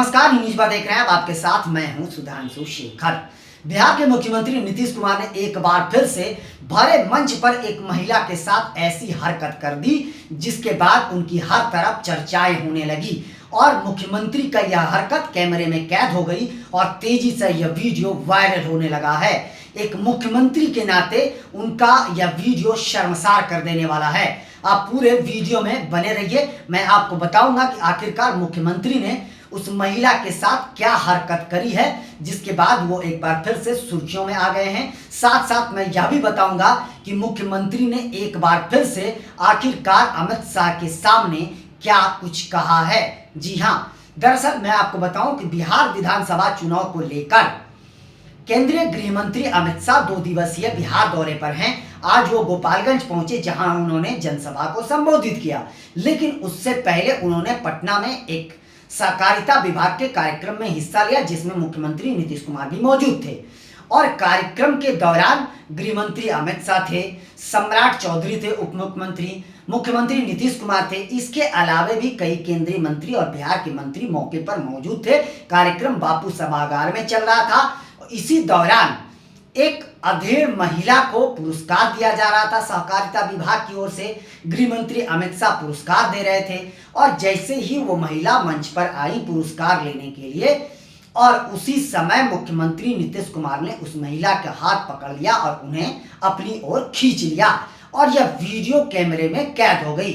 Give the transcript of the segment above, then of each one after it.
नमस्कार, न्यूज़ देख रहे हैं। अब आपके साथ मैं हूं सुधांशु शेखर। बिहार के मुख्यमंत्री नीतीश कुमार ने एक बार फिर से भरे मंच पर एक महिला के साथ ऐसी हरकत कर दी जिसके बाद उनकी हर तरफ चर्चाएं होने लगी और मुख्यमंत्री का यह हरकत कैमरे में कैद हो गई और तेजी से यह वीडियो वायरल होने लगा है। एक मुख्यमंत्री के नाते उनका यह वीडियो शर्मसार कर देने वाला है। आप पूरे वीडियो में बने रहिए, मैं आपको बताऊंगा कि आखिरकार मुख्यमंत्री ने उस महिला के साथ क्या हरकत करी है जिसके बाद वो एक बार फिर से सुर्खियों में आ गए हैं। साथ साथ मैं यह भी बताऊंगा कि मुख्यमंत्री ने एक बार फिर से आखिरकार अमित शाह के सामने क्या कुछ कहा है। जी हां, दरअसल मैं आपको बताऊं कि बिहार विधानसभा चुनाव को लेकर केंद्रीय गृह मंत्री अमित शाह 2 दिवसीय बिहार दौरे पर हैं। आज वो गोपालगंज पहुंचे जहां उन्होंने जनसभा को संबोधित किया, लेकिन उससे पहले उन्होंने पटना में एक सहकारिता विभाग के कार्यक्रम में हिस्सा लिया जिसमें मुख्यमंत्री नीतीश कुमार भी मौजूद थे। और कार्यक्रम के दौरान गृह मंत्री अमित शाह थे, सम्राट चौधरी थे, उप मुख्यमंत्री, मुख्यमंत्री नीतीश कुमार थे। इसके अलावा भी कई केंद्रीय मंत्री और बिहार के मंत्री मौके पर मौजूद थे। कार्यक्रम बापू सभागार में चल रहा था। इसी दौरान एक अधेड़ महिला को पुरस्कार दिया जा रहा था। सहकारिता विभाग की ओर से गृह मंत्री अमित शाह पुरस्कार दे रहे थे और जैसे ही वो महिला मंच पर आई पुरस्कार लेने के लिए और उसी समय मुख्यमंत्री नीतीश कुमार ने उस महिला का हाथ पकड़ लिया और उन्हें अपनी ओर खींच लिया और यह वीडियो कैमरे में कैद हो गई,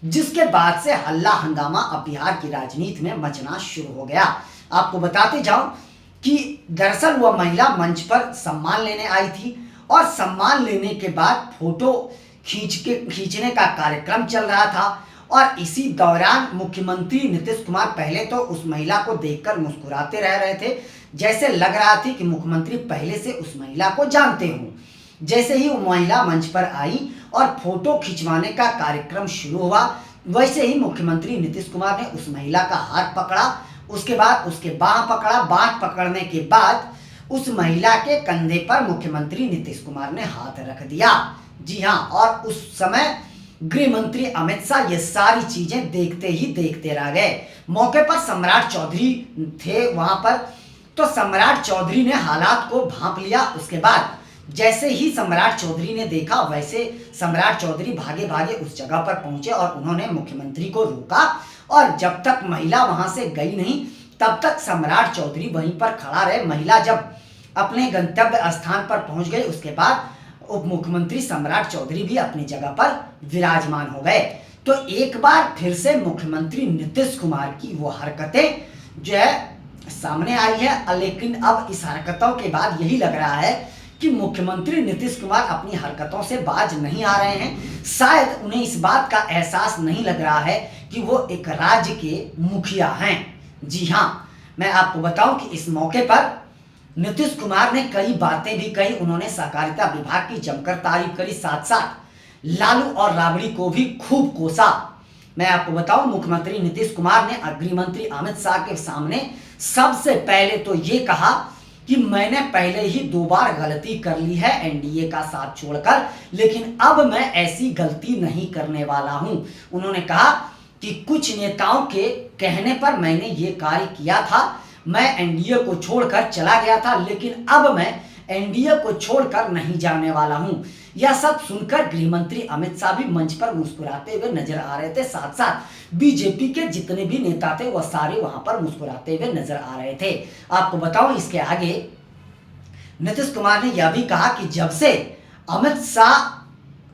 जिसके बाद से हल्ला हंगामा अब बिहार की राजनीति में मचना शुरू हो गया। आपको बताते जाऊं कि दरअसल वह महिला मंच पर सम्मान लेने आई थी और सम्मान लेने के बाद फोटो खींचने का कार्यक्रम चल रहा था और इसी दौरान मुख्यमंत्री नीतीश कुमार पहले तो उस महिला को देखकर मुस्कुराते रह रहे थे, जैसे लग रहा था कि मुख्यमंत्री पहले से उस महिला को जानते हों। जैसे ही वो महिला मंच पर आई और फोटो खिंचवाने का कार्यक्रम शुरू हुआ, वैसे ही मुख्यमंत्री नीतीश कुमार ने उस महिला का हाथ पकड़ा, उसके बाद उसके बाह पकड़ा। बाह पकड़ने के बाद उस महिला के कंधे पर मुख्यमंत्री नीतीश कुमार ने हाथ रख दिया। जी हां, और उस समय गृह मंत्री अमित शाह ये सारी चीजें देखते ही देखते रह गए। मौके पर सम्राट चौधरी थे वहां पर, तो सम्राट चौधरी ने हालात को भांप लिया। उसके बाद जैसे ही सम्राट चौधरी ने देखा, वैसे सम्राट चौधरी भागे भागे उस जगह पर पहुंचे और उन्होंने मुख्यमंत्री को रोका और जब तक महिला वहां से गई नहीं तब तक सम्राट चौधरी वहीं पर खड़ा रहे। महिला जब अपने गंतव्य स्थान पर पहुंच गई, उसके बाद उप मुख्यमंत्री सम्राट चौधरी भी अपनी जगह पर विराजमान हो गए। तो एक बार फिर से मुख्यमंत्री नीतीश कुमार की वो हरकतें जो है सामने आई है, लेकिन अब इस हरकतों के बाद यही लग रहा है कि मुख्यमंत्री नीतीश कुमार अपनी हरकतों से बाज नहीं आ रहे हैं। शायद उन्हें इस बात का एहसास नहीं लग रहा है कि वो एक राज्य के मुखिया हैं। जी हां, मैं आपको बताऊं कि इस मौके पर नीतीश कुमार ने कई बातें भी कही। उन्होंने सहकारिता विभाग की जमकर तारीफ करी, साथ साथ लालू और राबड़ी को भी खूब कोसा। मैं आपको बताऊं, मुख्यमंत्री नीतीश कुमार ने गृह मंत्री अमित शाह के सामने सबसे पहले तो ये कहा कि मैंने पहले ही 2 बार गलती कर ली है एनडीए का साथ छोड़कर, लेकिन अब मैं ऐसी गलती नहीं करने वाला हूं। उन्होंने कहा कि कुछ नेताओं के कहने पर मैंने ये कार्य किया था, मैं एनडीए को छोड़कर चला गया था, लेकिन अब मैं एनडीए को छोड़कर नहीं जाने वाला हूं। यह सब सुनकर गृह मंत्री अमित शाह भी मंच पर मुस्कुराते हुए नजर आ रहे थे। साथ साथ बीजेपी के जितने भी नेता थे वह सारे वहां पर मुस्कुराते हुए नजर आ रहे थे। आपको बताऊं, इसके आगे नीतीश कुमार ने यह भी कहा कि जब से अमित शाह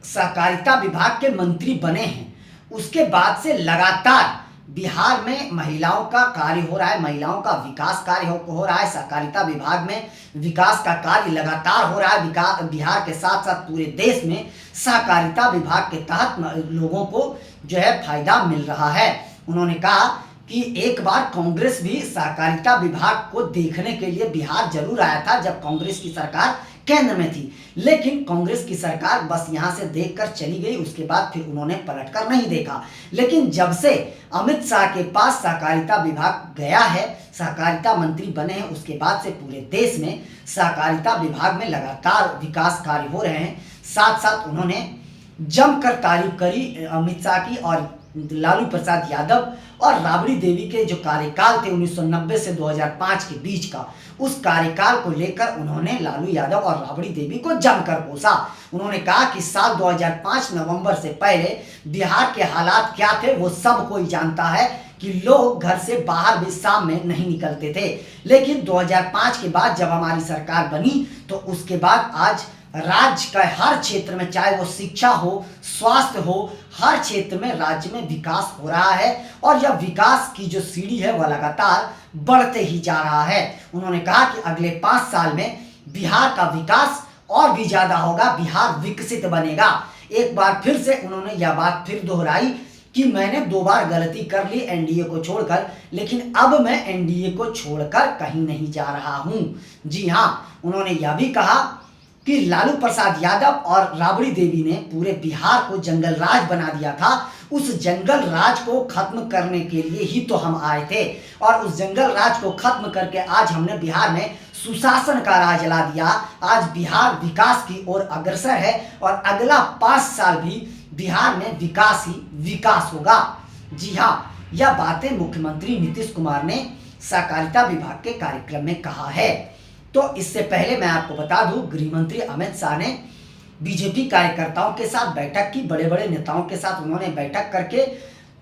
सहकारिता विभाग के मंत्री बने हैं उसके बाद से लगातार बिहार में महिलाओं का कार्य हो रहा है, महिलाओं का विकास कार्य हो रहा है। सहकारिता विभाग में विकास का कार्य लगातार हो रहा है। बिहार के साथ साथ पूरे देश में सहकारिता विभाग के तहत लोगों को जो है फायदा मिल रहा है। उन्होंने कहा कि एक बार कांग्रेस भी सहकारिता विभाग को देखने के लिए बिहार जरूर आया था जब कांग्रेस की सरकार केंद्र में थी, लेकिन कांग्रेस की सरकार बस यहां से देखकर चली गई। उसके बाद फिर उन्होंने पलटकर नहीं देखा। लेकिन जब से अमित शाह के पास सहकारिता विभाग गया है, सहकारिता मंत्री बने हैं, उसके बाद से पूरे देश में सहकारिता विभाग में लगातार विकास कार्य हो रहे हैं। साथ साथ उन्होंने जमकर तारीफ करी अमित शाह की और लालू प्रसाद यादव और राबड़ी देवी के जो कार्यकाल थे 1990 से 2005 के बीच का, उस कार्यकाल को लेकर उन्होंने लालू यादव और राबड़ी देवी को जमकर कोसा। उन्होंने कहा कि साल 2005 नवंबर से पहले बिहार के हालात क्या थे वो सब कोई जानता है कि लोग घर से बाहर भी शाम में नहीं निकलते थे। लेकिन 2005 के बाद जब हमारी सरकार बनी तो उसके बाद आज राज्य का हर क्षेत्र में, चाहे वो शिक्षा हो, स्वास्थ्य हो, हर क्षेत्र में राज्य में विकास हो रहा है और यह विकास की जो सीढ़ी है वह लगातार बढ़ते ही जा रहा है। उन्होंने कहा कि अगले 5 साल में बिहार का विकास और भी ज्यादा होगा, बिहार विकसित बनेगा। एक बार फिर से उन्होंने यह बात फिर दोहराई कि मैंने 2 बार गलती कर ली एनडीए को छोड़कर, लेकिन अब मैं एनडीए को छोड़कर कहीं नहीं जा रहा हूं। जी हां, उन्होंने यह भी कहा कि लालू प्रसाद यादव और राबड़ी देवी ने पूरे बिहार को जंगल राज बना दिया था। उस जंगल राज को खत्म करने के लिए ही तो हम आए थे और उस जंगल राज को खत्म करके आज हमने बिहार में सुशासन का राज ला दिया। आज बिहार विकास की ओर अग्रसर है और अगला 5 साल भी बिहार में विकास ही विकास होगा। जी हाँ, यह बातें मुख्यमंत्री नीतीश कुमार ने सहकारिता विभाग के कार्यक्रम में कहा है। तो इससे पहले मैं आपको बता दूं, गृह मंत्री अमित शाह ने बीजेपी कार्यकर्ताओं के साथ बैठक की, बड़े बड़े नेताओं के साथ उन्होंने बैठक करके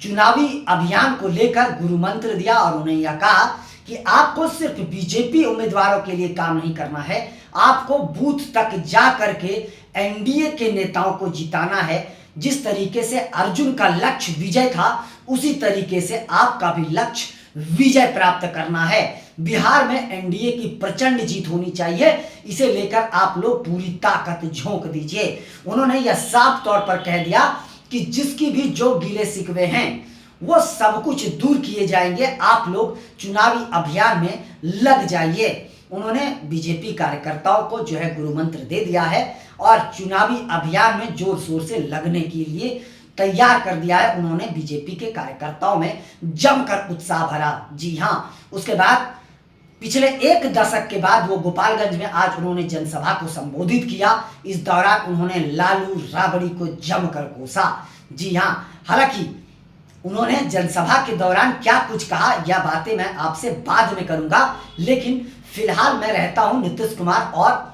चुनावी अभियान को लेकर गुरु मंत्र दिया और उन्होंने यह कहा कि आपको सिर्फ बीजेपी उम्मीदवारों के लिए काम नहीं करना है, आपको बूथ तक जा करके एनडीए के नेताओं को जिताना है। जिस तरीके से अर्जुन का लक्ष्य विजय था, उसी तरीके से आपका भी लक्ष्य विजय प्राप्त करना है। बिहार में एनडीए की प्रचंड जीत होनी चाहिए, इसे लेकर आप लोग पूरी ताकत झोंक दीजिए। उन्होंने यह साफ तौर पर कह दिया कि जिसकी भी जो गिले शिकवे हैं वो सब कुछ दूर किए जाएंगे, आप लोग चुनावी अभियान में लग जाइए। उन्होंने बीजेपी कार्यकर्ताओं को जो है गुरु मंत्र दे दिया है और चुनावी अभियान में जोर शोर से लगने के लिए तैयार कर दिया है। उन्होंने बीजेपी के कार्यकर्ताओं में जमकर उत्साह भरा। जी हां, उसके बाद पिछले 1 दशक के बाद वो गोपालगंज में आज उन्होंने जनसभा को संबोधित किया। इस दौरान उन्होंने लालू राबड़ी को जमकर कोसा। जी हां, हालांकि उन्होंने जनसभा के दौरान क्या कुछ कहा यह बातें मैं आपसे बाद में करूंगा, लेकिन फिलहाल मैं रहता हूं नीतीश कुमार और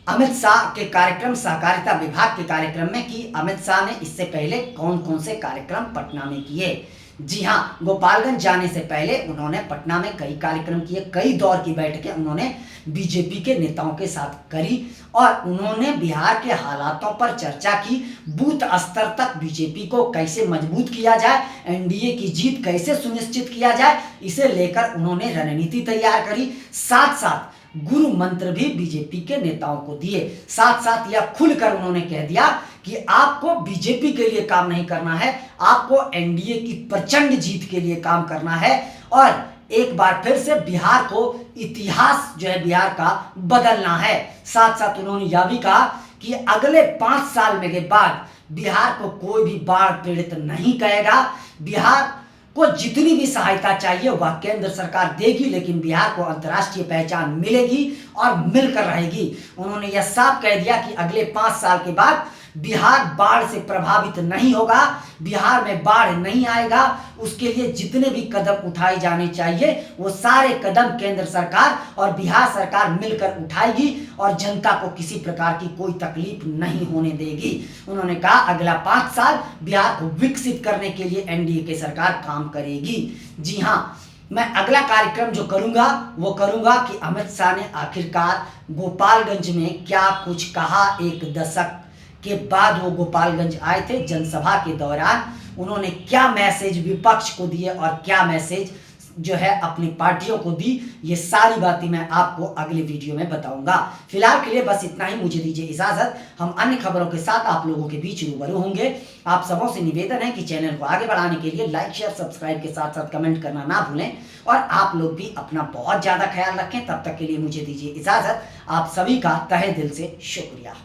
अमित शाह के कार्यक्रम, सहकारिता विभाग के कार्यक्रम में कि अमित शाह ने इससे पहले कौन कौन से कार्यक्रम पटना में किए। जी हां, गोपालगंज जाने से पहले उन्होंने पटना में कई कार्यक्रम किए, कई दौर की बैठकें उन्होंने बीजेपी के नेताओं के साथ करी और उन्होंने बिहार के हालातों पर चर्चा की। बूथ स्तर तक बीजेपी को कैसे मजबूत किया जाए, एनडीए की जीत कैसे सुनिश्चित किया जाए, इसे लेकर उन्होंने रणनीति तैयार करी। साथ साथ गुरु मंत्र भी बीजेपी के नेताओं को दिए। साथ साथ यह खुलकर उन्होंने कह दिया कि आपको बीजेपी के लिए काम नहीं करना है, आपको एनडीए की प्रचंड जीत के लिए काम करना है और एक बार फिर से बिहार को इतिहास जो है बिहार का बदलना है। साथ साथ उन्होंने यह भी कहा कि अगले 5 साल में के बाद बिहार को कोई भी बाढ़ पीड़ित नहीं कहेगा। बिहार को जितनी भी सहायता चाहिए वह केंद्र सरकार देगी, लेकिन बिहार को अंतर्राष्ट्रीय पहचान मिलेगी और मिलकर रहेगी। उन्होंने यह साफ कह दिया कि अगले 5 साल के बाद बिहार बाढ़ से प्रभावित नहीं होगा, बिहार में बाढ़ नहीं आएगा। उसके लिए जितने भी कदम उठाए जाने चाहिए वो सारे कदम केंद्र सरकार और बिहार सरकार मिलकर उठाएगी और जनता को किसी प्रकार की कोई तकलीफ नहीं होने देगी। उन्होंने कहा अगला 5 साल बिहार को विकसित करने के लिए एनडीए की सरकार काम करेगी। जी हाँ, मैं अगला कार्यक्रम जो करूंगा वो करूंगा कि अमित शाह ने आखिरकार गोपालगंज में क्या कुछ कहा। 1 दशक के बाद वो गोपालगंज आए थे, जनसभा के दौरान उन्होंने क्या मैसेज विपक्ष को दिए और क्या मैसेज जो है अपनी पार्टियों को दी, ये सारी बातें मैं आपको अगले वीडियो में बताऊंगा। फिलहाल के लिए बस इतना ही, मुझे दीजिए इजाजत। हम अन्य खबरों के साथ आप लोगों के बीच रूबरू होंगे। आप सबों से निवेदन है कि चैनल को आगे बढ़ाने के लिए लाइक, शेयर, सब्सक्राइब के साथ साथ कमेंट करना ना भूलें और आप लोग भी अपना बहुत ज्यादा ख्याल रखें। तब तक के लिए मुझे दीजिए इजाजत। आप सभी का तहे दिल से शुक्रिया।